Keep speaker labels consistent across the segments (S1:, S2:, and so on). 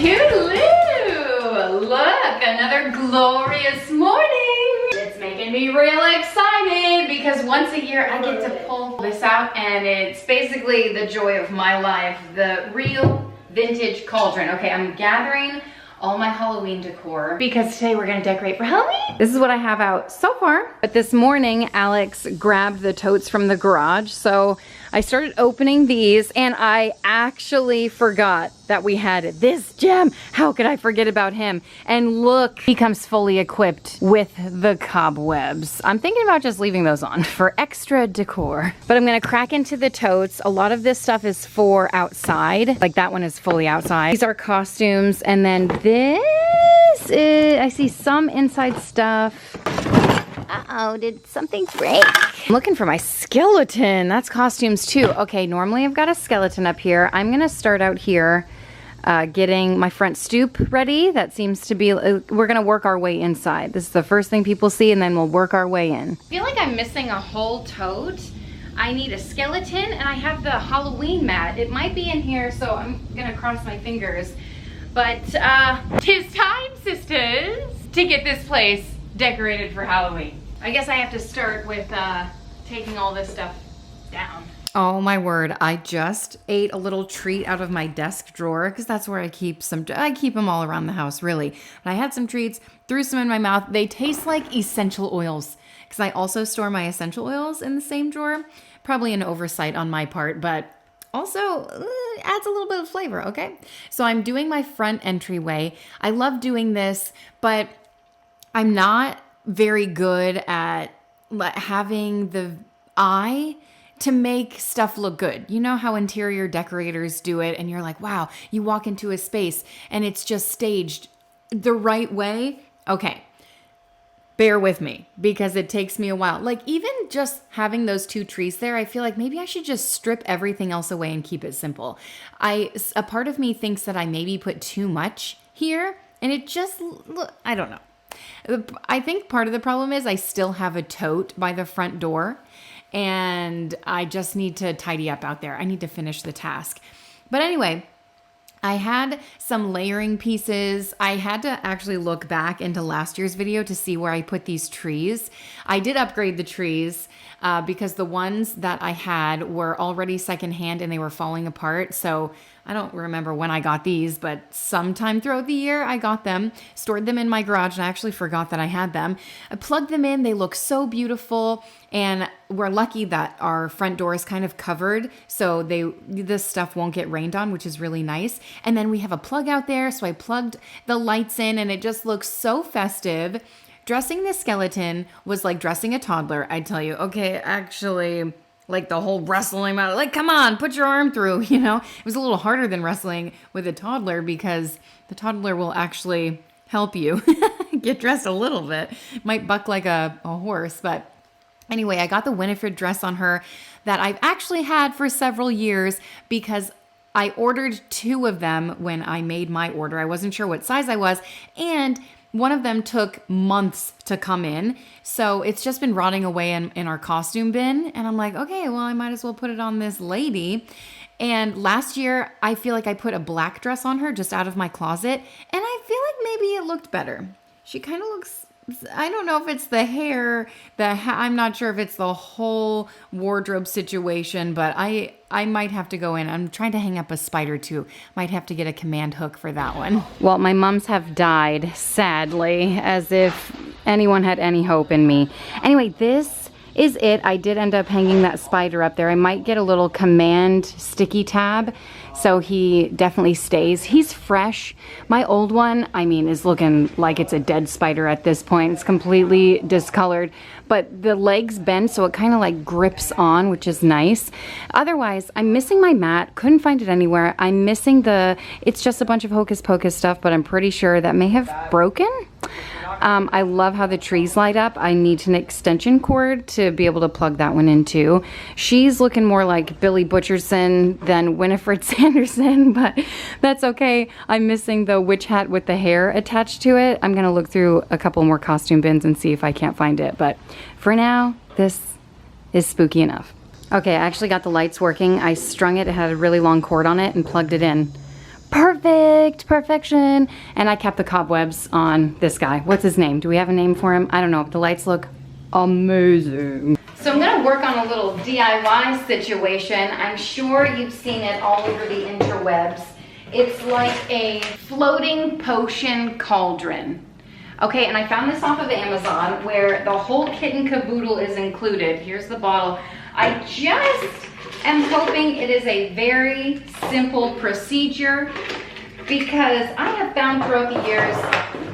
S1: Toodaloo! Look, another glorious morning. It's making me real excited because once a year I get to pull this out and it's basically the joy of my life, the real vintage cauldron. Okay, I'm gathering all my Halloween decor because today we're gonna decorate for Halloween. This is what I have out so far. But this morning, Alex grabbed the totes from the garage. So I started opening these and I actually forgot that we had this gem. How could I forget about him? And look, he comes fully equipped with the cobwebs. I'm thinking about just leaving those on for extra decor. But I'm gonna crack into the totes. A lot of this stuff is for outside. Like that one is fully outside. These are costumes. And then this is, I see some inside stuff. Uh-oh, did something break? I'm looking for my skeleton. That's costumes too. Okay, normally I've got a skeleton up here. I'm gonna start out here getting my front stoop ready. That seems to be, we're gonna work our way inside. This is the first thing people see and then we'll work our way in. I feel like I'm missing a whole tote. I need a skeleton and I have the Halloween mat. It might be in here, so I'm gonna cross my fingers. But 'tis time, sisters, to get this place decorated for Halloween. I guess I have to start with taking all this stuff down. Oh my word, I just ate a little treat out of my desk drawer because that's where I keep them all around the house, really. But I had some treats, threw some in my mouth. They taste like essential oils because I also store my essential oils in the same drawer. Probably an oversight on my part, but also adds a little bit of flavor, okay? So I'm doing my front entryway. I love doing this, but I'm not very good at having the eye to make stuff look good. You know how interior decorators do it and you're like, wow, you walk into a space and it's just staged the right way. Okay, bear with me because it takes me a while. Like even just having those two trees there, I feel like maybe I should just strip everything else away and keep it simple. A part of me thinks that I maybe put too much here and it just, I don't know. I think part of the problem is I still have a tote by the front door and I just need to tidy up out there. I need to finish the task. But anyway, I had some layering pieces. I had to actually look back into last year's video to see where I put these trees. I did upgrade the trees because the ones that I had were already secondhand and they were falling apart. So I don't remember when I got these, but sometime throughout the year I got them, stored them in my garage, and I actually forgot that I had them. I plugged them in. They look so beautiful, and we're lucky that our front door is kind of covered, so this stuff won't get rained on, which is really nice. And then we have a plug out there, so I plugged the lights in, and it just looks so festive. Dressing the skeleton was like dressing a toddler, I tell you. Okay, actually, like the whole wrestling out, like, come on, put your arm through, you know? It was a little harder than wrestling with a toddler because the toddler will actually help you get dressed a little bit. Might buck like a horse, but anyway, I got the Winifred dress on her that I've actually had for several years because I ordered 2 of them when I made my order. I wasn't sure what size I was, and one of them took months to come in, so it's just been rotting away in our costume bin, and I'm like, okay, well, I might as well put it on this lady. And last year, I feel like I put a black dress on her just out of my closet, and I feel like maybe it looked better. She kind of looks, I don't know if it's the hair, I'm not sure if it's the whole wardrobe situation, but I might have to go in. I'm trying to hang up a spider too. Might have to get a command hook for that one. Well, my mums have died, sadly, as if anyone had any hope in me. Anyway, this is it. I did end up hanging that spider up there. I might get a little command sticky tab so he definitely stays. He's fresh. My old one, I mean, is looking like it's a dead spider at this point. It's completely discolored, but the legs bend so it kind of like grips on, which is nice. Otherwise, I'm missing my mat. Couldn't find it anywhere. I'm missing it's just a bunch of hocus pocus stuff, but I'm pretty sure that may have broken. I love how the trees light up. I need an extension cord to be able to plug that one in too. She's looking more like Billy Butcherson than Winifred Sanderson, but that's okay. I'm missing the witch hat with the hair attached to it. I'm gonna look through a couple more costume bins and see if I can't find it, but for now, this is spooky enough. Okay, I actually got the lights working. I strung it. It had a really long cord on it and plugged it in. perfection. And I kept the cobwebs on this guy. What's his name? Do we have a name for him? I don't know. The lights look amazing. So I'm gonna work on a little DIY situation. I'm sure you've seen it all over the interwebs. It's like a floating potion cauldron. Okay, and I found this off of Amazon where the whole kit and caboodle is included. Here's the bottle. I just am hoping it is a very simple procedure because I have found throughout the years,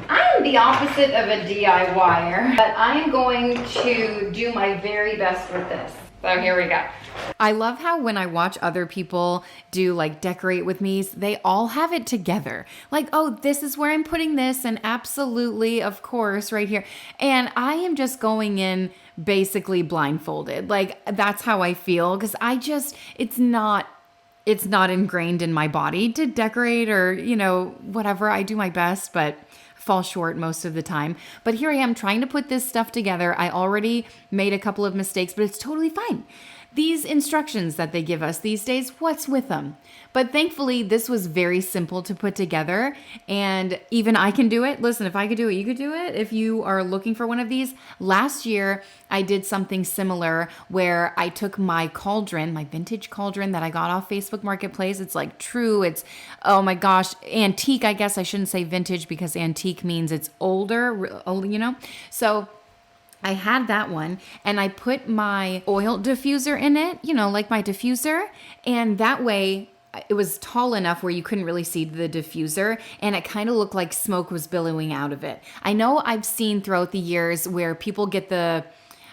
S1: I am the opposite of a DIYer, but I am going to do my very best with this. So here we go. I love how when I watch other people do like decorate with me, they all have it together. Like, oh, this is where I'm putting this, and absolutely, of course, right here. And I am just going in basically blindfolded. Like, that's how I feel, because it's not ingrained in my body to decorate or, you know, whatever. I do my best, but fall short most of the time. But here I am trying to put this stuff together. I already made a couple of mistakes, but it's totally fine. These instructions that they give us these days, what's with them? But thankfully, this was very simple to put together, and even I can do it. Listen, if I could do it, you could do it. If you are looking for one of these, last year, I did something similar where I took my cauldron, my vintage cauldron that I got off Facebook Marketplace. It's like true, it's, oh my gosh, antique. I guess I shouldn't say vintage because antique means it's older, you know? So I had that one, and I put my oil diffuser in it, you know, like my diffuser, and that way it was tall enough where you couldn't really see the diffuser, and it kind of looked like smoke was billowing out of it. I know I've seen throughout the years where people get the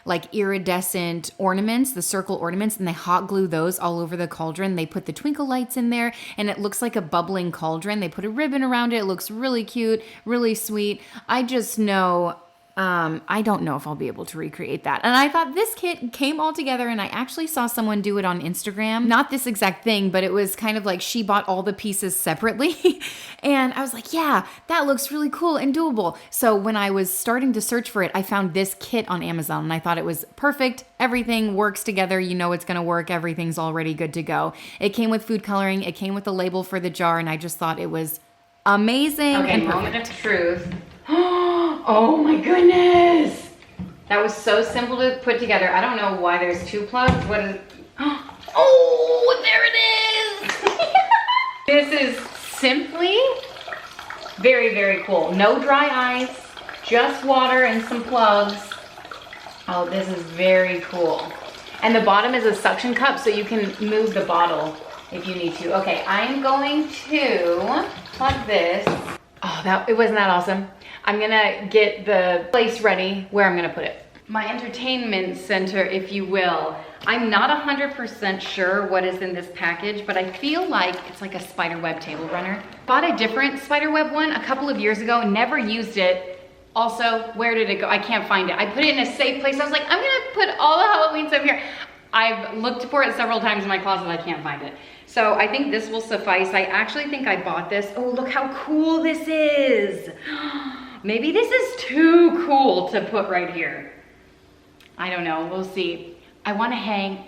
S1: like iridescent ornaments, the circle ornaments, and they hot glue those all over the cauldron. They put the twinkle lights in there, and it looks like a bubbling cauldron. They put a ribbon around it. It looks really cute, really sweet. I just know I don't know if I'll be able to recreate that. And I thought this kit came all together, and I actually saw someone do it on Instagram. Not this exact thing, but it was kind of like she bought all the pieces separately. And I was like, yeah, that looks really cool and doable. So when I was starting to search for it, I found this kit on Amazon, and I thought it was perfect. Everything works together. You know it's going to work. Everything's already good to go. It came with food coloring. It came with the label for the jar, and I just thought it was amazing. Okay, moment of truth. Oh my goodness! That was so simple to put together. I don't know why there's two plugs. What is... Oh, there it is! This is simply very, very cool. No dry ice, just water and some plugs. Oh, this is very cool. And the bottom is a suction cup, so you can move the bottle if you need to. Okay, I'm going to plug this. Oh, it wasn't that awesome. I'm gonna get the place ready where I'm gonna put it. My entertainment center, if you will. I'm not 100% sure what is in this package, but I feel like it's like a spiderweb table runner. Bought a different spiderweb one a couple of years ago, never used it. Also, where did it go? I can't find it. I put it in a safe place. I was like, I'm gonna put all the Halloween stuff here. I've looked for it several times in my closet, I can't find it. So I think this will suffice. I actually think I bought this. Oh, look how cool this is. Maybe this is too cool to put right here. I don't know, we'll see. I wanna hang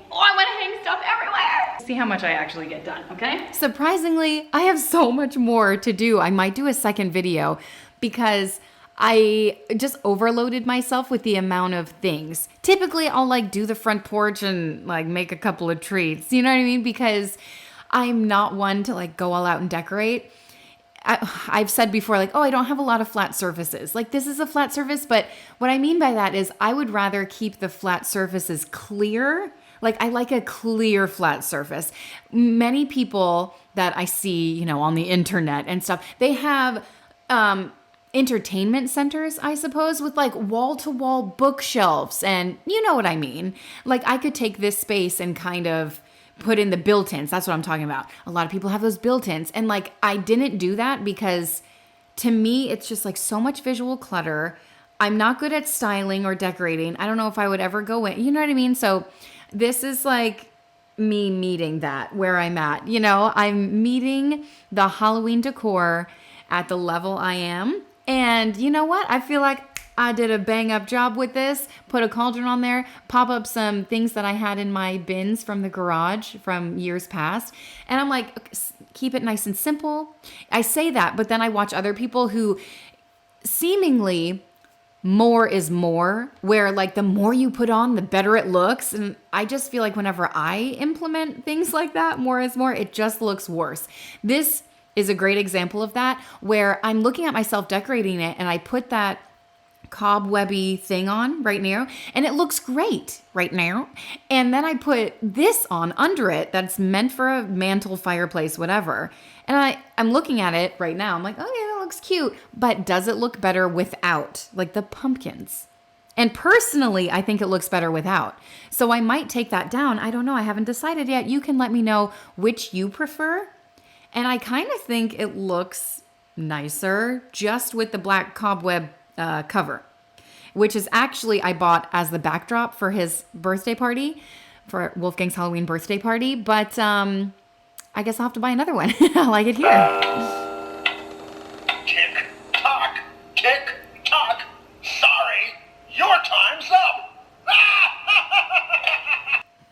S1: stuff everywhere. See how much I actually get done, okay? Surprisingly, I have so much more to do. I might do a second video because I just overloaded myself with the amount of things. Typically, I'll like do the front porch and like make a couple of treats, you know what I mean? Because I'm not one to like go all out and decorate. I've said before, like, oh, I don't have a lot of flat surfaces. Like, this is a flat surface, but what I mean by that is I would rather keep the flat surfaces clear. Like, I like a clear flat surface. Many people that I see, you know, on the internet and stuff, they have entertainment centers, I suppose, with like wall-to-wall bookshelves, and you know what I mean. Like, I could take this space and kind of put in the built-ins. That's what I'm talking about. A lot of people have those built-ins, and like I didn't do that because to me it's just like so much visual clutter. I'm not good at styling or decorating. I don't know if I would ever go in, you know what I mean? So this is like me meeting that where I'm at, you know, I'm meeting the Halloween decor at the level I am. And you know what? I feel like I did a bang up job with this, put a cauldron on there, pop up some things that I had in my bins from the garage from years past. And I'm like, keep it nice and simple. I say that, but then I watch other people who seemingly more is more, where like the more you put on, the better it looks. And I just feel like whenever I implement things like that, more is more, it just looks worse. This is a great example of that, where I'm looking at myself decorating it and I put that cobwebby thing on right now and it looks great right now. And then I put this on under it that's meant for a mantle, fireplace, whatever. And I'm looking at it right now. I'm like, oh yeah, that looks cute. But does it look better without? Like the pumpkins. And personally, I think it looks better without. So I might take that down. I don't know. I haven't decided yet. You can let me know which you prefer. And I kind of think it looks nicer just with the black cobweb cover, which is actually I bought as the backdrop for his birthday party, for Wolfgang's Halloween birthday party. But I guess I'll have to buy another one. I like it here.
S2: Tick tock, tick tock. Sorry, your time's up.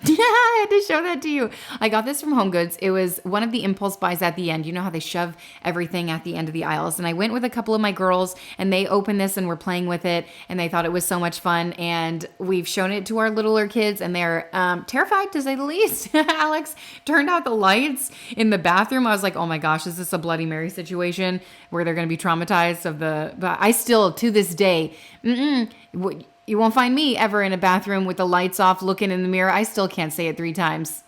S1: I had to show that to you. I got this from Home Goods. It was one of the impulse buys at the end. You know how they shove everything at the end of the aisles. And I went with a couple of my girls and they opened this and were playing with it. And they thought it was so much fun. And we've shown it to our littler kids and they're terrified to say the least. Alex turned out the lights in the bathroom. I was like, oh my gosh, is this a Bloody Mary situation where they're going to be traumatized of the, but I still, to this day, you won't find me ever in a bathroom with the lights off looking in the mirror. I still can't say it 3 times.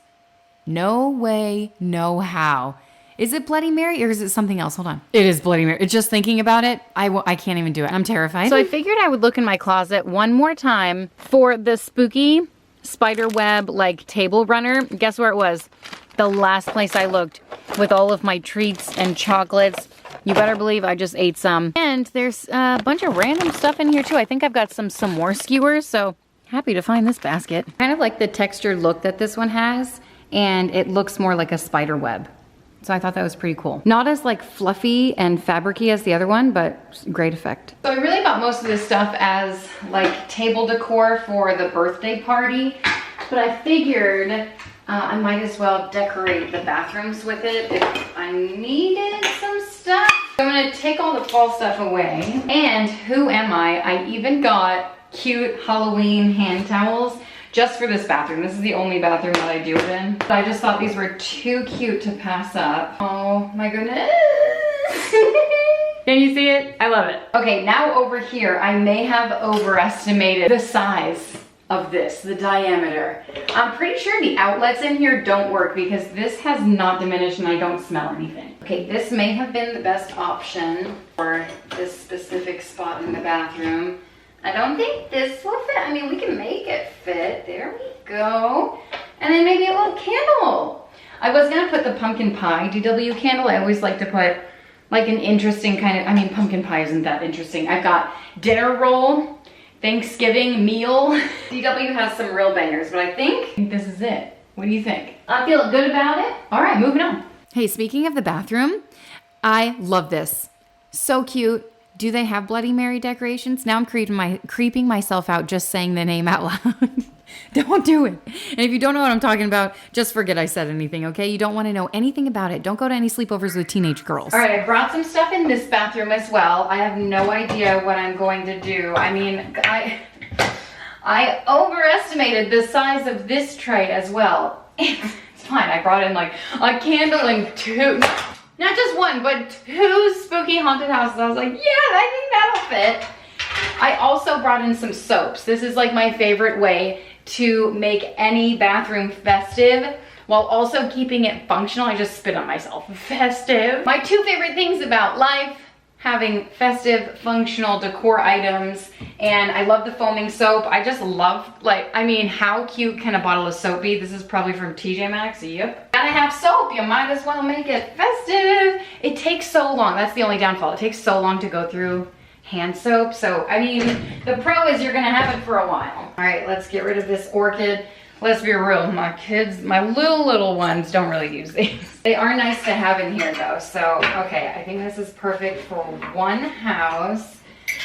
S1: No way, no how. Is it Bloody Mary or is it something else? Hold on. It is Bloody Mary. It's just thinking about it. I can't even do it. I'm terrified. So I figured I would look in my closet one more time for the spooky spider web like table runner. Guess where it was? The last place I looked with all of my treats and chocolates. You better believe I just ate some. And there's a bunch of random stuff in here too. I think I've got some s'more skewers, so happy to find this basket. Kind of like the textured look that this one has, and it looks more like a spider web. So I thought that was pretty cool. Not as like fluffy and fabric-y as the other one, but great effect. So I really bought most of this stuff as like table decor for the birthday party, but I figured I might as well decorate the bathrooms with it if I needed some stuff. So I'm gonna take all the fall stuff away. And who am I? I even got cute Halloween hand towels just for this bathroom. This is the only bathroom that I do it in. But I just thought these were too cute to pass up. Oh my goodness. Can you see it? I love it. Okay, now over here, I may have overestimated the size of this, the diameter. I'm pretty sure the outlets in here don't work because this has not diminished and I don't smell anything. Okay, this may have been the best option for this specific spot in the bathroom. I don't think this will fit. I mean, we can make it fit. There we go. And then maybe a little candle. I was gonna put the pumpkin pie DW candle. I always like to put like an interesting kind of, I mean, pumpkin pie isn't that interesting. I've got dinner roll, Thanksgiving meal. DW has some real bangers, but I think this is it. What do you think? I feel good about it. All right, moving on. Hey, speaking of the bathroom, I love this. So cute. Do they have Bloody Mary decorations? Now I'm creeping myself out just saying the name out loud. Don't do it. And if you don't know what I'm talking about, just forget I said anything, okay? You don't want to know anything about it. Don't go to any sleepovers with teenage girls. All right, I brought some stuff in this bathroom as well. I have no idea what I'm going to do. I mean, I overestimated the size of this tray as well. It's fine. I brought in like a candle and 2, not just 1, but 2 spooky haunted houses. I was like, yeah, I think that'll fit. I also brought in some soaps. This is like my favorite way to make any bathroom festive while also keeping it functional. I just spit on myself. Festive. My 2 favorite things about life: having festive, functional decor items, and I love the foaming soap. I just love, like, I mean, how cute can a bottle of soap be? This is probably from TJ Maxx, yep. Gotta have soap, you might as well make it festive. It takes so long, that's the only downfall. It takes so long to go through hand soap. So, I mean, the pro is you're gonna have it for a while. All right, let's get rid of this orchid. Let's be real, my kids, my little ones don't really use these. They are nice to have in here though, so, okay, I think this is perfect for one house.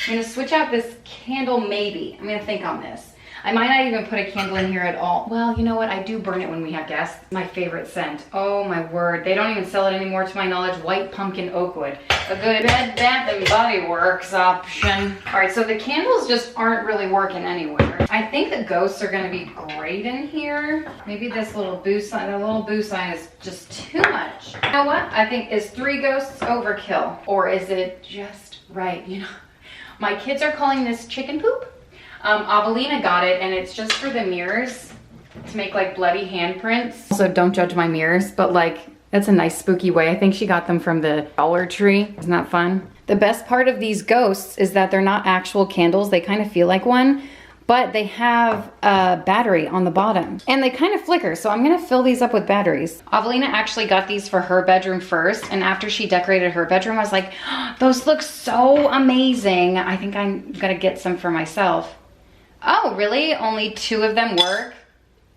S1: I'm gonna switch out this candle maybe. I'm gonna think on this. I might not even put a candle in here at all. Well, you know what? I do burn it when we have guests. My favorite scent. Oh my word. They don't even sell it anymore to my knowledge. White pumpkin oak wood. A good Bed Bath & Body Works option. All right, so the candles just aren't really working anywhere. I think the ghosts are gonna be great in here. Maybe this little boo sign, the little boo sign is just too much. You know what? I think, is 3 ghosts overkill? Or is it just right? You know, my kids are calling this chicken poop. Avelina got it, and it's just for the mirrors to make like bloody handprints. So don't judge my mirrors, but like, that's a nice spooky way. I think she got them from the Dollar Tree. Isn't that fun? The best part of these ghosts is that they're not actual candles. They kind of feel like one, but they have a battery on the bottom and they kind of flicker. So I'm gonna fill these up with batteries. Avelina actually got these for her bedroom first. And after she decorated her bedroom, I was like, oh, those look so amazing. I think I'm gonna get some for myself. Oh, really? Only 2 of them work?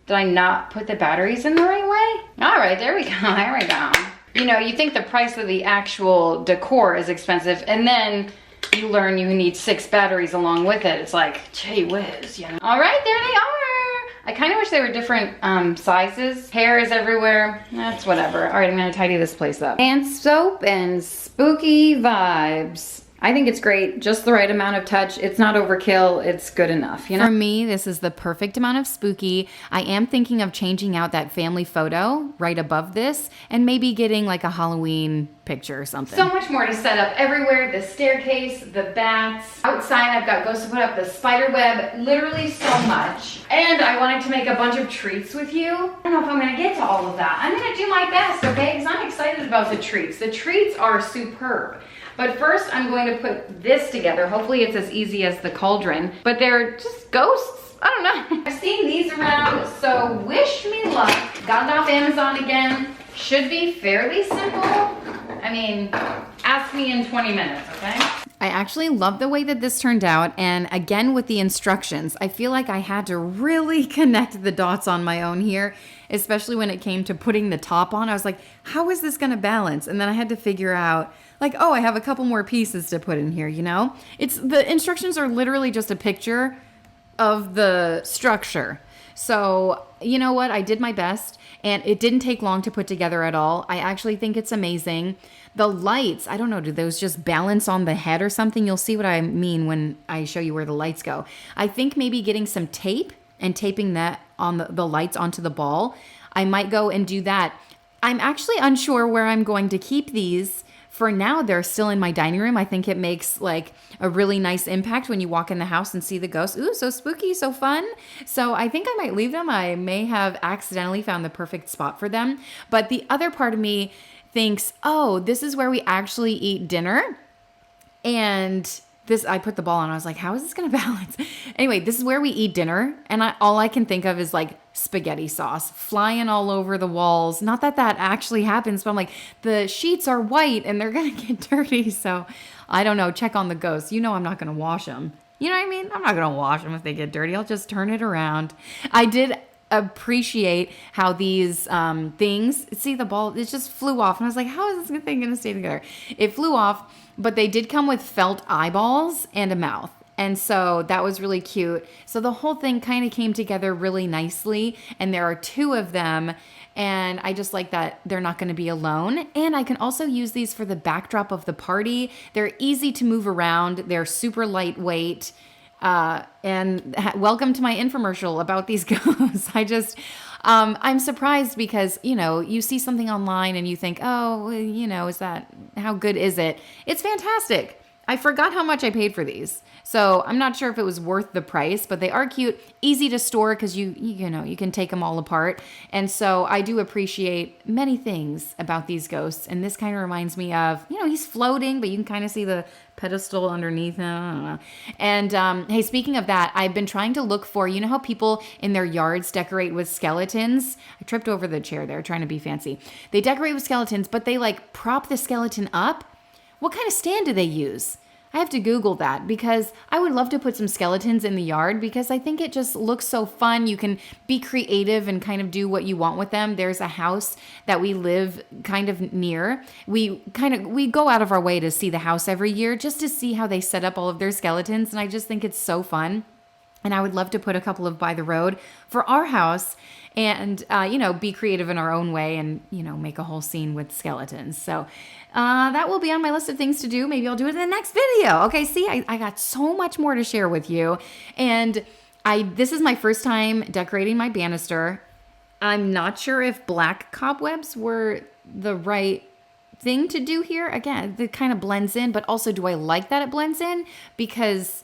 S1: Did I not put the batteries in the right way? All right, there we go, there we go. You know, you think the price of the actual decor is expensive, and then you learn you need 6 batteries along with it. It's like, gee whiz, you know. All right, there they are. I kind of wish they were different sizes. Hair is everywhere. That's whatever. All right, I'm gonna tidy this place up. And soap and spooky vibes. I think it's great, just the right amount of touch. It's not overkill, it's good enough, you know?
S3: For me, this is the perfect amount of spooky. I am thinking of changing out that family photo right above this and maybe getting like a Halloween picture or something.
S1: So much more to set up everywhere. The staircase, the bats. Outside, I've got ghosts to put up the spider web, literally so much. And I wanted to make a bunch of treats with you. I don't know if I'm gonna get to all of that. I'm gonna do my best, okay? Because I'm excited about the treats. The treats are superb. But first, I'm going to put this together. Hopefully it's as easy as the cauldron, but they're just ghosts. I don't know. I've seen these around, so wish me luck. Got it off Amazon again. Should be fairly simple. I mean, ask me in 20 minutes, okay?
S3: I actually love the way that this turned out, and again with the instructions, I feel like I had to really connect the dots on my own here, especially when it came to putting the top on. I was like, how is this gonna balance? And then I had to figure out, like, oh, I have a couple more pieces to put in here, you know? The instructions are literally just a picture of the structure. So, you know what? I did my best, and it didn't take long to put together at all. I actually think it's amazing. The lights, I don't know, do those just balance on the head or something? You'll see what I mean when I show you where the lights go. I think maybe getting some tape and taping that on the lights onto the ball. I might go and do that. I'm actually unsure where I'm going to keep these. For now, they're still in my dining room. I think it makes like a really nice impact when you walk in the house and see the ghosts. Ooh, so spooky, so fun. So I think I might leave them. I may have accidentally found the perfect spot for them. But the other part of me thinks, oh, this is where we actually eat dinner. And this, I put the ball on. I was like, how is this going to balance? Anyway, this is where we eat dinner. And all I can think of is like spaghetti sauce flying all over the walls. Not that that actually happens, but I'm like, the sheets are white and they're going to get dirty. So I don't know. Check on the ghosts. You know, I'm not going to wash them. You know what I mean? I'm not going to wash them if they get dirty. I'll just turn it around. I did appreciate how these things, see the ball, it just flew off. And I was like, how is this thing going to stay together? It flew off, but they did come with felt eyeballs and a mouth. And so that was really cute. So the whole thing kind of came together really nicely. And there are 2 of them. And I just like that they're not going to be alone. And I can also use these for the backdrop of the party. They're easy to move around. They're super lightweight. And welcome to my infomercial about these ghosts. I'm surprised because, you know, you see something online and you think, oh, you know, how good is it? It's fantastic. I forgot how much I paid for these. So I'm not sure if it was worth the price, but they are cute, easy to store because you know, you can take them all apart. And so I do appreciate many things about these ghosts. And this kind of reminds me of, you know, he's floating, but you can kind of see the pedestal underneath him. I don't know. And hey, speaking of that, I've been trying to look for, you know how people in their yards decorate with skeletons? I tripped over the chair there trying to be fancy. They decorate with skeletons, but they like prop the skeleton up. What kind of stand do they use? I have to Google that because I would love to put some skeletons in the yard because I think it just looks so fun. You can be creative and kind of do what you want with them. There's a house that we live kind of near. We go out of our way to see the house every year just to see how they set up all of their skeletons. And I just think it's so fun. And I would love to put a couple of by the road for our house and, be creative in our own way and, make a whole scene with skeletons. So that will be on my list of things to do. Maybe I'll do it in the next video. Okay, see, I got so much more to share with you. And this is my first time decorating my banister. I'm not sure if black cobwebs were the right thing to do here. Again, it kind of blends in, but also do I like that it blends in? Because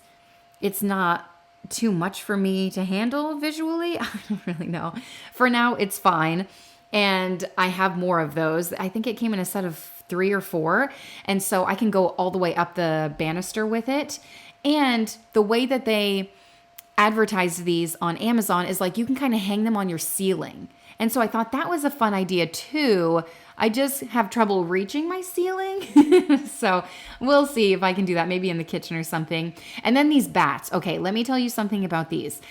S3: it's not too much for me to handle visually. I don't really know. For now, it's fine. And I have more of those. I think it came in a set of 3 or 4. And so I can go all the way up the banister with it. And the way that they advertise these on Amazon is like you can kind of hang them on your ceiling. And so I thought that was a fun idea too. I just have trouble reaching my ceiling. So we'll see if I can do that maybe in the kitchen or something. And then these bats. Okay, let me tell you something about these.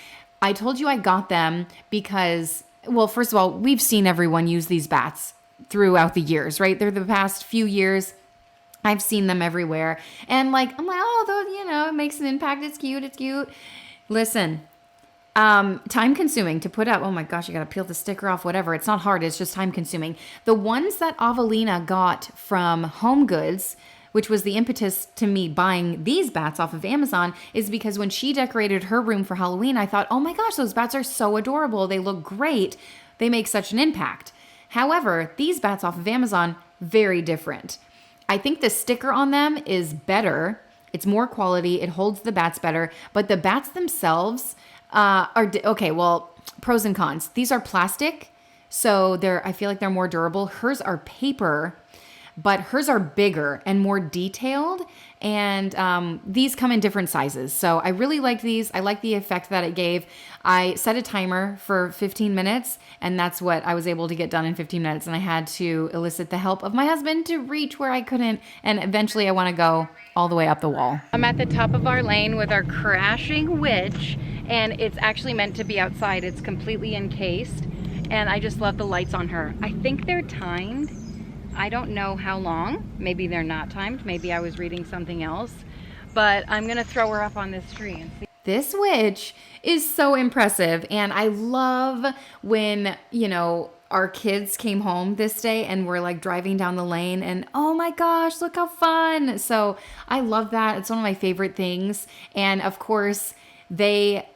S3: I told you I got them because, well, first of all, we've seen everyone use these bats throughout the years, right? They're the past few years. I've seen them everywhere. And I'm like, oh, it makes an impact. It's cute. It's cute. Listen, time consuming to put up. Oh my gosh, you got to peel the sticker off, whatever. It's not hard. It's just time consuming. The ones that Avelina got from Home Goods, which was the impetus to me buying these bats off of Amazon, is because when she decorated her room for Halloween, I thought, oh my gosh, those bats are so adorable. They look great. They make such an impact. However, these bats off of Amazon, very different. I think the sticker on them is better. It's more quality. It holds the bats better. But the bats themselves okay, well, pros and cons. These are plastic, so I feel like they're more durable. Hers are paper, but hers are bigger and more detailed. And these come in different sizes. So I really liked these. I like the effect that it gave. I set a timer for 15 minutes, and that's what I was able to get done in 15 minutes. And I had to elicit the help of my husband to reach where I couldn't. And eventually I want to go all the way up the wall. I'm at the top of our lane with our crashing witch, and it's actually meant to be outside. It's completely encased, and I just love the lights on her. I think they're timed. I don't know how long. Maybe they're not timed. Maybe I was reading something else. But I'm gonna throw her up on this tree and see. This witch is so impressive. And I love when, our kids came home this day and we're like driving down the lane and oh my gosh, look how fun. So I love that. It's one of my favorite things. And of course, they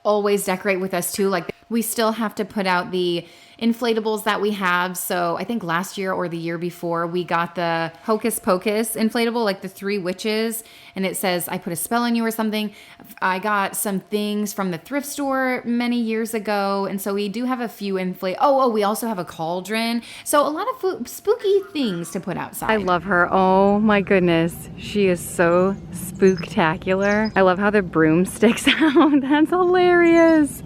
S3: always decorate with us too. Like we still have to put out the inflatables that we have. So I think last year or the year before we got the Hocus Pocus inflatable, like the 3 witches, and it says I put a spell on you or something. I got some things from the thrift store many years ago, and so we do have a few we also have a cauldron. So a lot of spooky things to put outside. I love her. Oh my goodness. She is so spooktacular. I love how the broom sticks out. That's hilarious.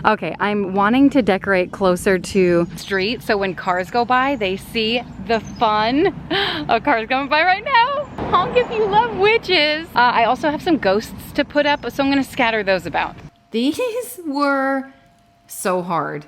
S3: Okay, I'm wanting to decorate closer to street so when cars go by, they see the fun. A car's going by right now. Honk if you love witches. I also have some ghosts to put up, so I'm gonna scatter those about. These were so hard.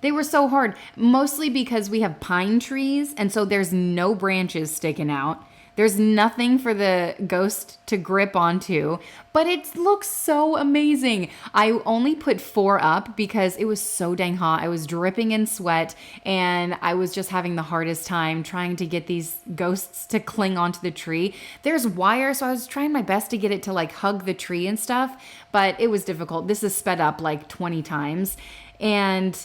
S3: They were so hard, mostly because we have pine trees, and so there's no branches sticking out. There's nothing for the ghost to grip onto, but it looks so amazing. I only put 4 up because it was so dang hot. I was dripping in sweat and I was just having the hardest time trying to get these ghosts to cling onto the tree. There's wire, so I was trying my best to get it to like hug the tree and stuff, but it was difficult. This is sped up like 20 times. And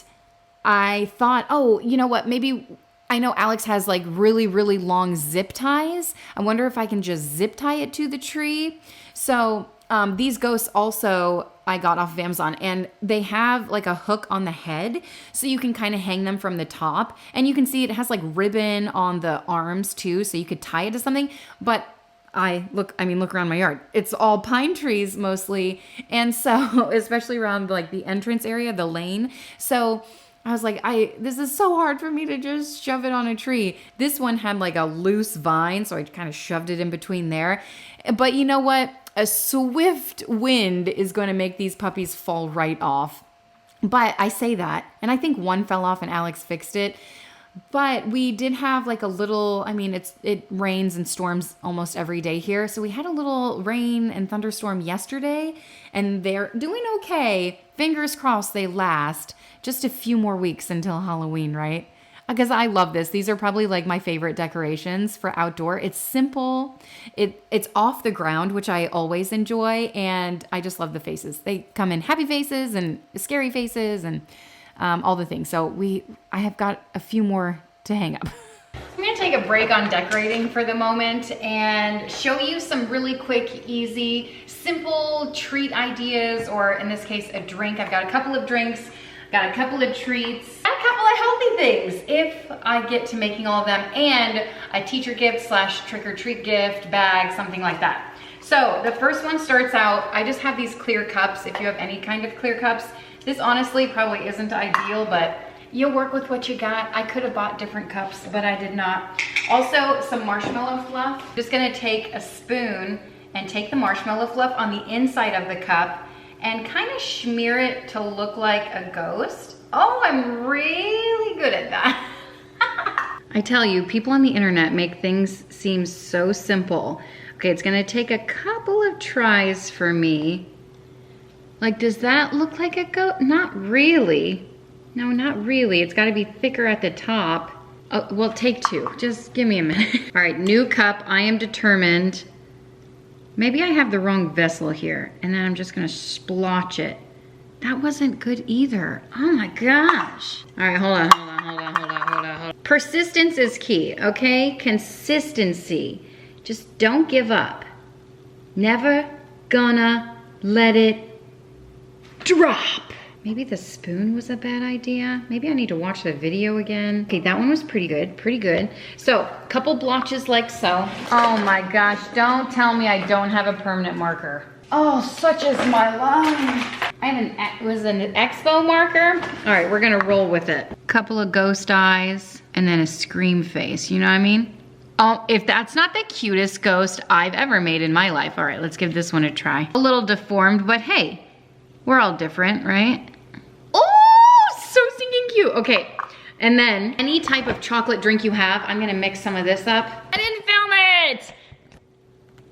S3: I thought, oh, you know what, maybe I know Alex has like really, really long zip ties. I wonder if I can just zip tie it to the tree. So these ghosts also I got off of Amazon, and they have like a hook on the head so you can kind of hang them from the top. And you can see it has like ribbon on the arms too, so you could tie it to something. But look around my yard. It's all pine trees mostly. And so, especially around like the entrance area, the lane. So I was like, this is so hard for me to just shove it on a tree. This one had like a loose vine, so I kind of shoved it in between there. But you know what? A swift wind is going to make these puppies fall right off. But I say that, and I think one fell off and Alex fixed it. But we did have like a little, I mean, it rains and storms almost every day here. So we had a little rain and thunderstorm yesterday, and they're doing okay. Fingers crossed they last just a few more weeks until Halloween, right? Because I love this. These are probably like my favorite decorations for outdoor. It's simple. It's off the ground, which I always enjoy. And I just love the faces. They come in happy faces and scary faces and all the things. So I have got a few more to hang up. I'm gonna take a break on decorating for the moment and show you some really quick, easy, simple treat ideas, or in this case, a drink. I've got a couple of drinks, got a couple of treats, a couple of healthy things if I get to making all of them, and a teacher gift / trick-or-treat gift bag, something like that. So the first one starts out, I just have these clear cups. If you have any kind of clear cups, this honestly probably isn't ideal, but you'll work with what you got. I could have bought different cups, but I did not. Also, some marshmallow fluff. Just gonna take a spoon and take the marshmallow fluff on the inside of the cup and kind of smear it to look like a ghost. Oh, I'm really good at that. I tell you, people on the internet make things seem so simple. Okay, it's gonna take a couple of tries for me. Like, does that look like a goat? Not really. No, not really. It's gotta be thicker at the top. Oh, well, take two. Just give me a minute. All right, new cup. I am determined. Maybe I have the wrong vessel here, and then I'm just gonna splotch it. That wasn't good either. Oh my gosh. All right, hold on. Persistence is key, okay? Consistency. Just don't give up. Never gonna let it drop. Maybe the spoon was a bad idea. Maybe I need to watch the video again. Okay, that one was pretty good. So, couple blotches like so. Oh my gosh, don't tell me I don't have a permanent marker. Oh, such is my life. I have an Expo marker. All right, we're gonna roll with it. Couple of ghost eyes and then a scream face, you know what I mean? Oh, if that's not the cutest ghost I've ever made in my life. All right, let's give this one a try. A little deformed, but hey, we're all different, right? Oh, so stinking cute. Okay, and then any type of chocolate drink you have, I'm gonna mix some of this up. I didn't film it.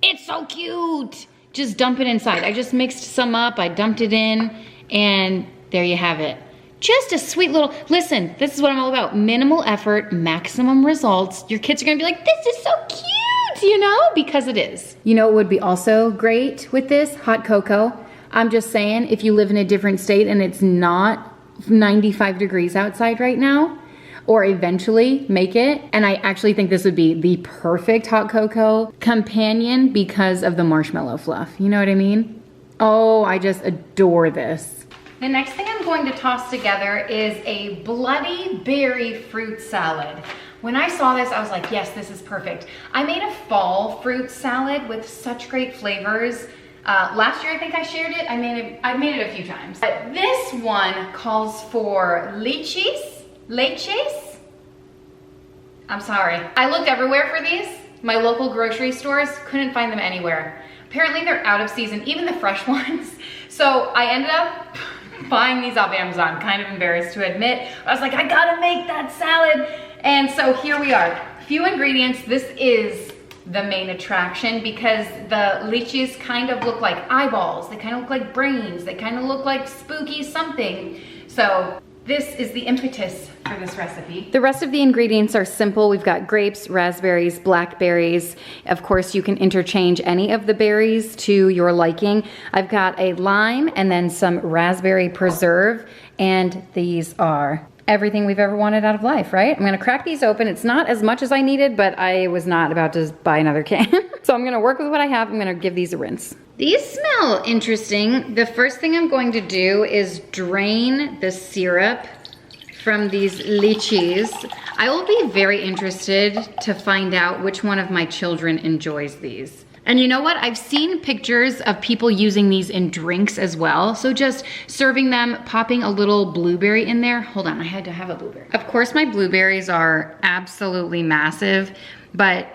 S3: It's so cute. Just dump it inside. I just mixed some up, I dumped it in, and there you have it. Just a sweet little, listen, this is what I'm all about. Minimal effort, maximum results. Your kids are gonna be like, this is so cute, you know, because it is. You know what would be also great with this? Hot cocoa. I'm just saying, if you live in a different state and it's not 95 degrees outside right now, or eventually make it, and I actually think this would be the perfect hot cocoa companion because of the marshmallow fluff. You know what I mean? Oh, I just adore this. The next thing I'm going to toss together is a bloody berry fruit salad. When I saw this, I was like, yes, this is perfect. I made a fall fruit salad with such great flavors. Last year, I think I shared it. I made it a few times. But this one calls for leches. I'm sorry. I looked everywhere for these. My local grocery stores, couldn't find them anywhere. Apparently they're out of season, even the fresh ones. So I ended up buying these off Amazon, kind of embarrassed to admit. I was like, I gotta make that salad. And so here we are. Few ingredients. This is the main attraction because the leches kind of look like eyeballs. They kind of look like brains. They kind of look like spooky something. So this is the impetus for this recipe. The rest of the ingredients are simple. We've got grapes, raspberries, blackberries. Of course, you can interchange any of the berries to your liking. I've got a lime and then some raspberry preserve, and these are everything we've ever wanted out of life, right? I'm gonna crack these open. It's not as much as I needed, but I was not about to buy another can. So I'm gonna work with what I have. I'm gonna give these a rinse. These smell interesting. The first thing I'm going to do is drain the syrup from these lychees. I will be very interested to find out which one of my children enjoys these.
S1: And you know what? I've seen pictures of people using these in drinks as well. So just serving them, popping a little blueberry in there. Hold on, I had to have a blueberry. Of course, my blueberries are absolutely massive, but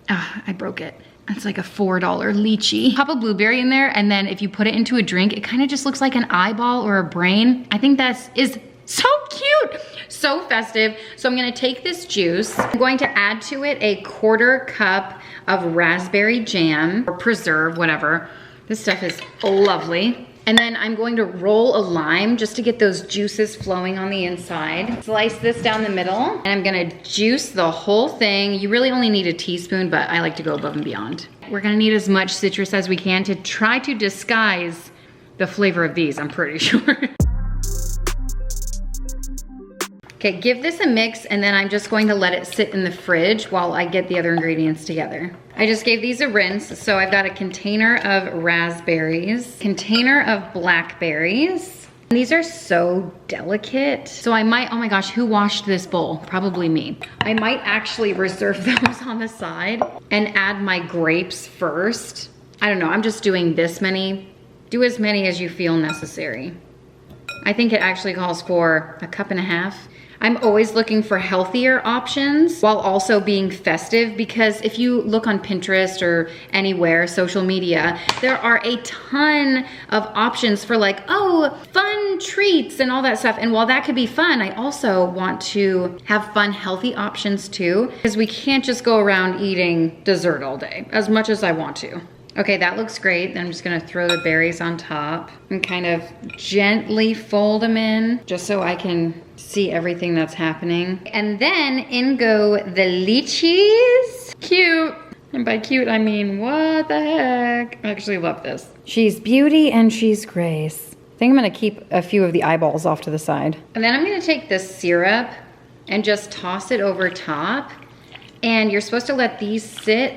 S1: I broke it. It's like a $4 lychee. Pop a blueberry in there, and then if you put it into a drink, it kind of just looks like an eyeball or a brain. I think that is so cute, so festive. So I'm gonna take this juice. I'm going to add to it a 1/4 cup of raspberry jam or preserve, whatever. This stuff is lovely. And then I'm going to roll a lime just to get those juices flowing on the inside. Slice this down the middle, and I'm gonna juice the whole thing. You really only need a teaspoon, but I like to go above and beyond. We're gonna need as much citrus as we can to try to disguise the flavor of these, I'm pretty sure. Okay, give this a mix, and then I'm just going to let it sit in the fridge while I get the other ingredients together. I just gave these a rinse, so I've got a container of raspberries, container of blackberries. And these are so delicate. So I might, oh my gosh, who washed this bowl? Probably me. I might actually reserve those on the side and add my grapes first. I don't know, I'm just doing this many. Do as many as you feel necessary. I think it actually calls for 1.5 cups. I'm always looking for healthier options while also being festive, because if you look on Pinterest or anywhere, social media, there are a ton of options for like, oh, fun treats and all that stuff. And while that could be fun, I also want to have fun, healthy options too, because we can't just go around eating dessert all day as much as I want to. Okay, that looks great. Then I'm just gonna throw the berries on top and kind of gently fold them in just so I can see everything that's happening. And then in go the lychees. Cute. And by cute, I mean, what the heck? I actually love this. She's beauty and she's grace. I think I'm gonna keep a few of the eyeballs off to the side. And then I'm gonna take this syrup and just toss it over top. And you're supposed to let these sit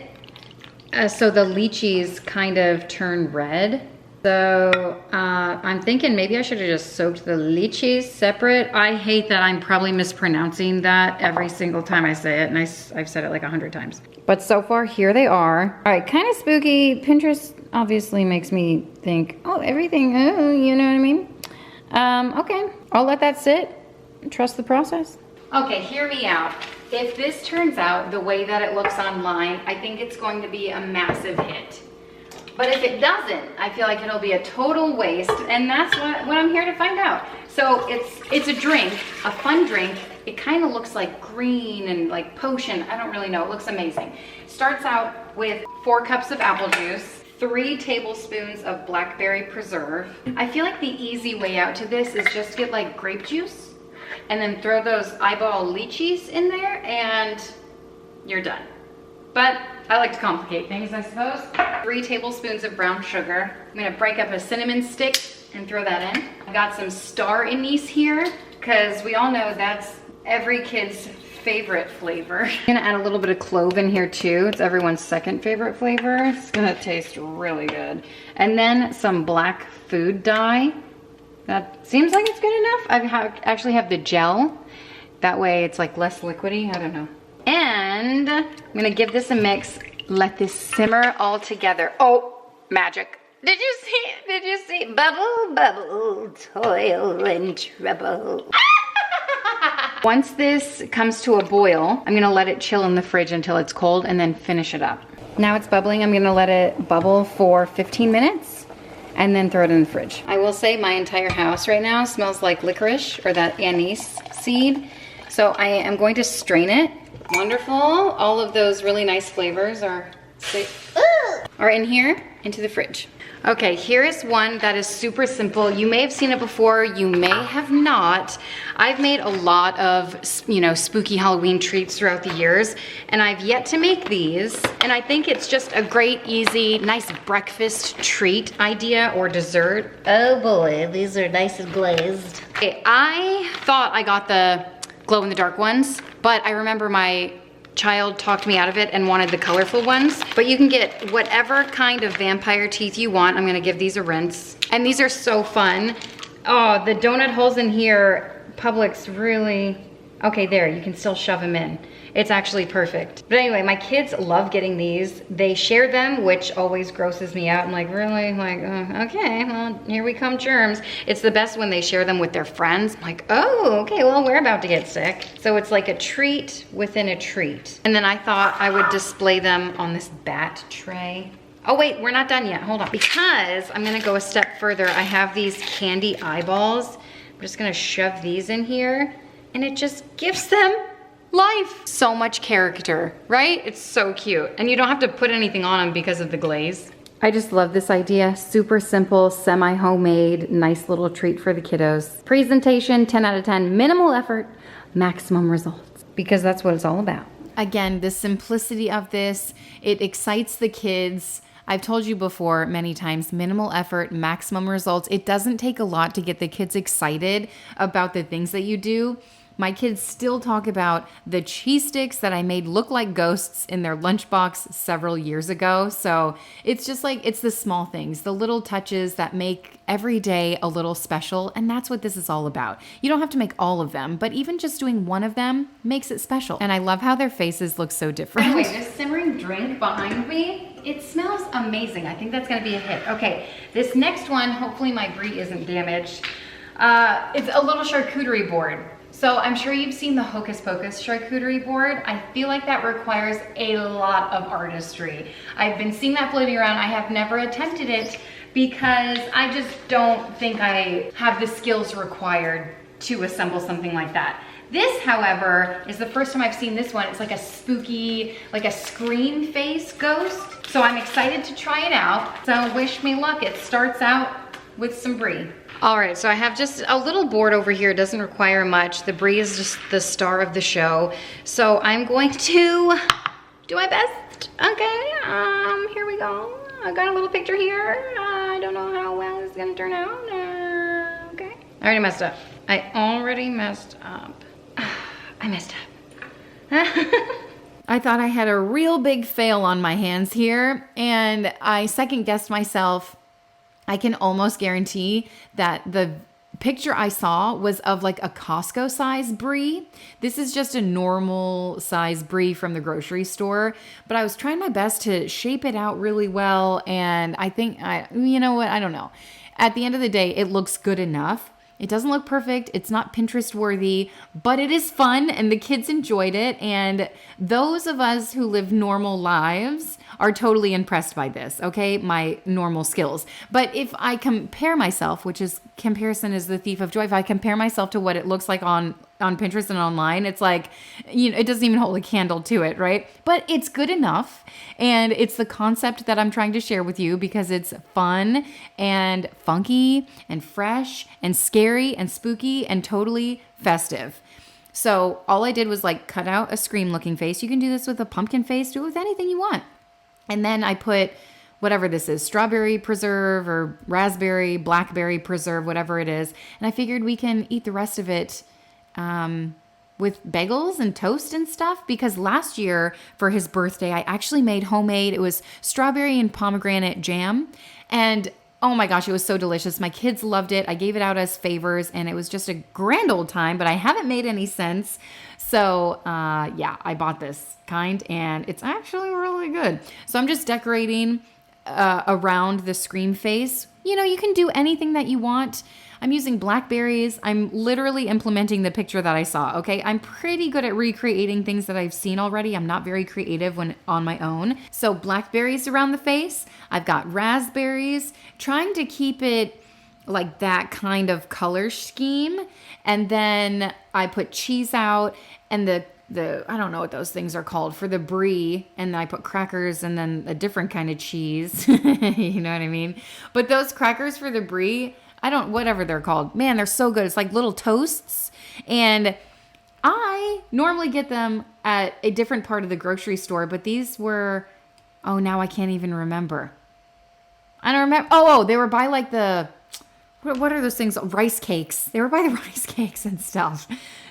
S1: so the lychees kind of turn red. So I'm thinking maybe I should have just soaked the lychees separate. I hate that I'm probably mispronouncing that every single time I say it, and I've said it like 100 times. But so far, here they are. All right, kind of spooky. Pinterest obviously makes me think, oh, everything, oh, you know what I mean? Okay, I'll let that sit. Trust the process. Okay, hear me out. If this turns out the way that it looks online, I think it's going to be a massive hit. But if it doesn't, I feel like it'll be a total waste, and that's what I'm here to find out. So it's a drink, a fun drink. It kind of looks like green and like potion. I don't really know. It looks amazing. Starts out with 4 cups of apple juice, 3 tablespoons of blackberry preserve. I feel like the easy way out to this is just get like grape juice and then throw those eyeball lychees in there and you're done. But I like to complicate things, I suppose. 3 tablespoons of brown sugar. I'm gonna break up a cinnamon stick and throw that in. I got some star anise here, because we all know that's every kid's favorite flavor. I'm gonna add a little bit of clove in here too. It's everyone's second favorite flavor. It's gonna taste really good. And then some black food dye. That seems like it's good enough. I actually have the gel. That way it's like less liquidy, I don't know. And I'm gonna give this a mix, let this simmer all together. Oh, magic. Did you see it? Did you see? Bubble, bubble, toil and trouble. Once this comes to a boil, I'm gonna let it chill in the fridge until it's cold and then finish it up. Now it's bubbling, I'm gonna let it bubble for 15 minutes and then throw it in the fridge. I will say my entire house right now smells like licorice or that anise seed. So I am going to strain it. Wonderful. All of those really nice flavors are in here, into the fridge. Okay, here is one that is super simple. You may have seen it before, you may have not. I've made a lot of, spooky Halloween treats throughout the years, and I've yet to make these. And I think it's just a great, easy, nice breakfast treat idea or dessert. Oh boy, these are nice and glazed. Okay, I thought I got the glow-in-the-dark ones, but I remember my child talked me out of it and wanted the colorful ones. But you can get whatever kind of vampire teeth you want. I'm gonna give these a rinse. And these are so fun. Oh, the donut holes in here, Publix really, okay, there, you can still shove them in. It's actually perfect. But anyway, my kids love getting these. They share them, which always grosses me out. I'm like, really? Like, okay, well, here we come, germs. It's the best when they share them with their friends. I'm like, oh, okay, well, we're about to get sick. So it's like a treat within a treat. And then I thought I would display them on this bat tray. Oh wait, we're not done yet, hold on. Because I'm gonna go a step further, I have these candy eyeballs. I'm just gonna shove these in here, and it just gives them life. So much character, right? It's so cute. And you don't have to put anything on them because of the glaze. I just love this idea. Super simple, semi-homemade, nice little treat for the kiddos. Presentation, 10 out of 10. Minimal effort, maximum results. Because that's what it's all about.
S3: Again, the simplicity of this, it excites the kids. I've told you before many times, minimal effort, maximum results. It doesn't take a lot to get the kids excited about the things that you do. My kids still talk about the cheese sticks that I made look like ghosts in their lunchbox several years ago. So it's just like, it's the small things, the little touches that make every day a little special. And that's what this is all about. You don't have to make all of them, but even just doing one of them makes it special. And I love how their faces look so different.
S1: Anyway, this simmering drink behind me, it smells amazing. I think that's gonna be a hit. Okay, this next one, hopefully my brie isn't damaged. It's a little charcuterie board. So I'm sure you've seen the Hocus Pocus charcuterie board. I feel like that requires a lot of artistry. I've been seeing that floating around. I have never attempted it because I just don't think I have the skills required to assemble something like that. This, however, is the first time I've seen this one. It's like a spooky, like a scream face ghost. So I'm excited to try it out. So wish me luck. It starts out with some brie. All right, so I have just a little board over here. It doesn't require much. The brie is just the star of the show. So I'm going to do my best. Okay, here we go. I got a little picture here. I don't know how well it's gonna turn out. Okay. I already messed up. I messed up.
S3: I thought I had a real big fail on my hands here, and I second guessed myself. I can almost guarantee that the picture I saw was of like a Costco size brie. This is just a normal size brie from the grocery store, but I was trying my best to shape it out really well. And I think, you know what? I don't know. At the end of the day, it looks good enough. It doesn't look perfect. It's not Pinterest worthy, but it is fun and the kids enjoyed it. And those of us who live normal lives are totally impressed by this, okay? My normal skills. But if I compare myself, which is comparison is the thief of joy, if I compare myself to what it looks like on Pinterest and online, it's like, you know, it doesn't even hold a candle to it, right? But it's good enough. And it's the concept that I'm trying to share with you because it's fun and funky and fresh and scary and spooky and totally festive. So all I did was like cut out a scream looking face. You can do this with a pumpkin face, do it with anything you want. And then I put whatever this is, strawberry preserve or raspberry, blackberry preserve, whatever it is. And I figured we can eat the rest of it with bagels and toast and stuff, because last year for his birthday, I actually made homemade, it was strawberry and pomegranate jam. And oh my gosh, it was so delicious. My kids loved it. I gave it out as favors and it was just a grand old time, but I haven't made any since. So yeah, I bought this kind and it's actually really good. So I'm just decorating around the scream face. You know, you can do anything that you want. I'm using blackberries. I'm literally implementing the picture that I saw, okay? I'm pretty good at recreating things that I've seen already. I'm not very creative when on my own. So blackberries around the face. I've got raspberries, trying to keep it like that kind of color scheme. And then I put cheese out and the I don't know what those things are called for the brie, and then I put crackers and then a different kind of cheese. You know what I mean? But those crackers for the brie, whatever they're called, man, they're so good. It's like little toasts. And I normally get them at a different part of the grocery store, but these were, oh, now I can't even remember. I don't remember. Oh, they were by like what are those things? Rice cakes. They were by the rice cakes and stuff.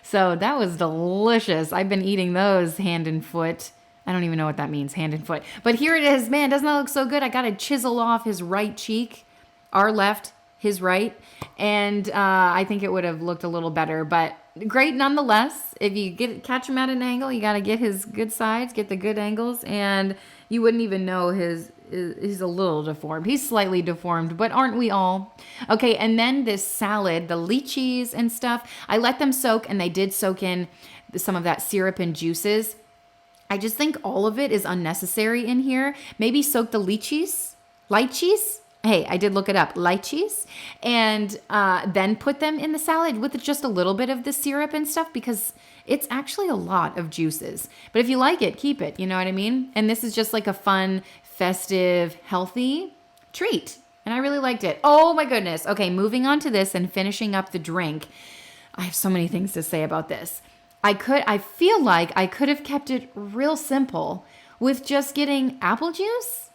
S3: So that was delicious. I've been eating those hand and foot. I don't even know what that means, hand and foot. But here it is. Man, doesn't that look so good? I got to chisel off his right cheek, our left, his right. And I think it would have looked a little better, but great nonetheless. If you catch him at an angle, you got to get his good sides, get the good angles, and you wouldn't even know he's a little deformed. He's slightly deformed, but aren't we all? Okay, and then this salad, the lychees and stuff, I let them soak, and they did soak in some of that syrup and juices. I just think all of it is unnecessary in here. Maybe soak the lychees. Hey, I did look it up, lychees, and then put them in the salad with just a little bit of the syrup and stuff, because it's actually a lot of juices. But if you like it, keep it, you know what I mean? And this is just like a fun, festive, healthy treat. And I really liked it. Oh my goodness. Okay, moving on to this and finishing up the drink. I have so many things to say about this. I feel like I could have kept it real simple with just getting apple juice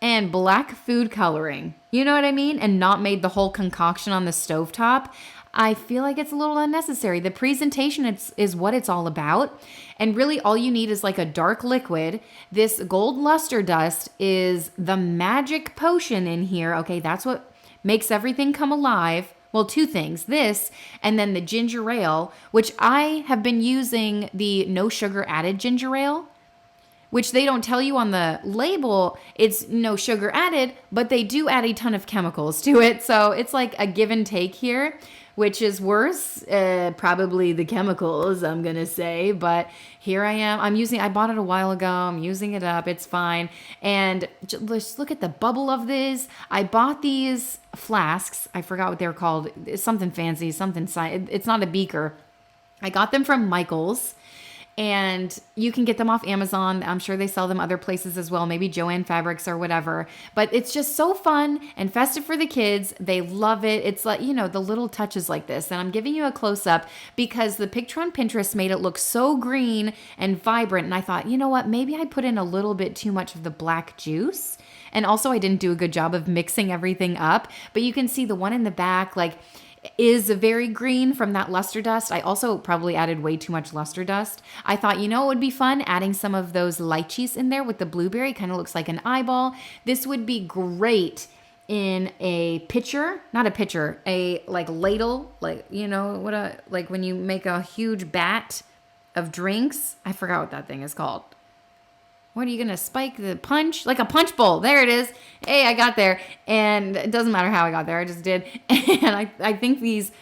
S3: and black food coloring. You know what I mean? And not made the whole concoction on the stovetop. I feel like it's a little unnecessary. The presentation is what it's all about. And really all you need is like a dark liquid. This gold luster dust is the magic potion in here. Okay, that's what makes everything come alive. Well, two things, this and then the ginger ale, which I have been using the no sugar added ginger ale, which they don't tell you on the label. It's no sugar added, but they do add a ton of chemicals to it. So it's like a give and take here, which is worse. Probably the chemicals, I'm going to say. But here I am. I bought it a while ago. I'm using it up. It's fine. And just look at the bubble of this. I bought these flasks. I forgot what they're called. It's something fancy, it's not a beaker. I got them from Michael's. And you can get them off Amazon. I'm sure they sell them other places as well, maybe Joann Fabrics or whatever. But it's just so fun and festive for the kids. They love it. It's like, you know, the little touches like this. And I'm giving you a close-up because the picture on Pinterest made it look so green and vibrant. And I thought, you know what, maybe I put in a little bit too much of the black juice. And also I didn't do a good job of mixing everything up. But you can see the one in the back, like, is very green from that luster dust. I also probably added way too much luster dust. I thought, you know, it would be fun adding some of those lychees in there with the blueberry. Kind of looks like an eyeball. This would be great in a pitcher, not a pitcher, a like ladle, like, you know, like when you make a huge bat of drinks. I forgot what that thing is called. What are you going to spike the punch? Like a punch bowl. There it is. Hey, I got there. And it doesn't matter how I got there. I just did. And I think these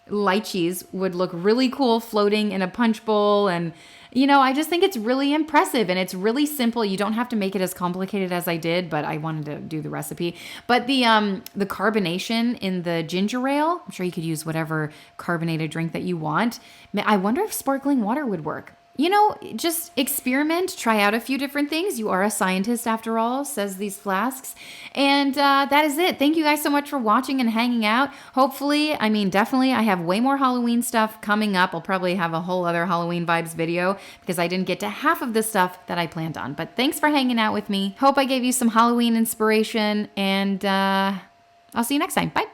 S3: lychees would look really cool floating in a punch bowl. And, you know, I just think it's really impressive. And it's really simple. You don't have to make it as complicated as I did, but I wanted to do the recipe. But the carbonation in the ginger ale, I'm sure you could use whatever carbonated drink that you want. I wonder if sparkling water would work. You know, just experiment, try out a few different things. You are a scientist after all, says these flasks. And that is it. Thank you guys so much for watching and hanging out. Hopefully, definitely, I have way more Halloween stuff coming up. I'll probably have a whole other Halloween vibes video because I didn't get to half of the stuff that I planned on. But thanks for hanging out with me. Hope I gave you some Halloween inspiration, and I'll see you next time. Bye.